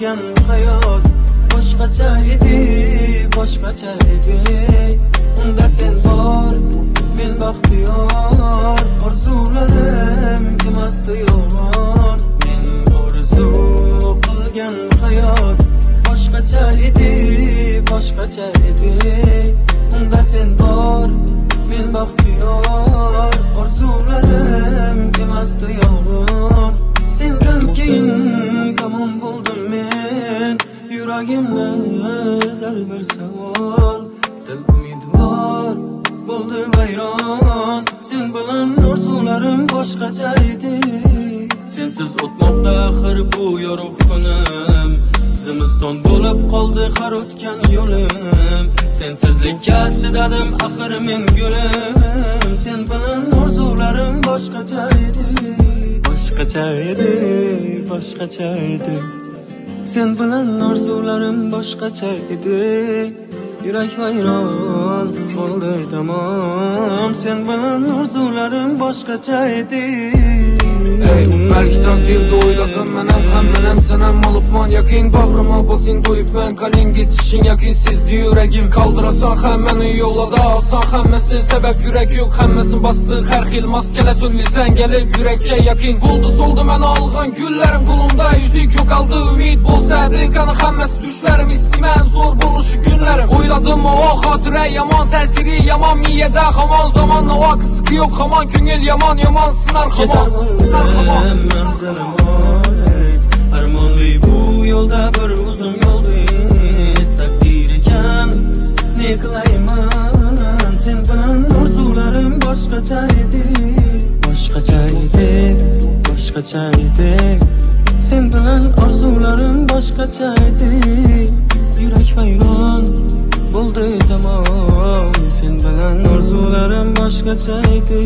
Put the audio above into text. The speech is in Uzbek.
qilgan hayot boshqacha edi, boshqacha edi. Unda sen bor, men baxtiyor, orzularim emasdi yolg'on. Men orzu qilgan hayot boshqacha edi, boshqacha edi. Unda sen bor, men baxtiyor, orzularim emasdi yolg'on. Sendan keyin kamon bo'ldim men, yuragimni ezar bir savol. Dil umidvor bo'ldi vayron, sen bilan orzularim boshqacha edi. Sensiz o'tmoqda axir bu yorug' kunim, zimiston bo'lib qoldi har o'tgan yo'lim. Sensizlikka chidadim axir men gulim, sen bilan orzularim boshqacha edi, boshqacha edi, boshqacha edi. Sen bilan orzularim boshqacha edi. Yurak vayron bo'ldi tamom, sen bilan orzularim boshqacha edi. Belki takdirde oyladım menem hem senem olupman yakin. Bağrıma basın doyup ben kalin gitişin yakinsizdi yüreğim. Kaldırasan hemmeni yollada alsan hemmesi sebep yürek yok. Hemmesin bastığı her xil maskele söylesen gelip yürekke yakin. Buldu soldu men alğan güllerim kulumda yüzük yok aldı ümit bolsaydı kanı hemmesi düşlerim istimen zor buluşu günlerim. Oyladım o hatıre yaman tesiri yaman miyede haman zamanla o akıskı yok haman küngel yaman yaman sınar haman. Manzaram olis, armonli bu yo'lda bir uzun yo'ldiz. Takdir ekan, ne qilayman, sen bilan orzularim boshqacha edi, boshqacha edi, boshqacha edi. Sen bilan orzularim boshqacha edi. Yurak vayron bo'ldi tamom, sen bilan orzularim boshqacha edi.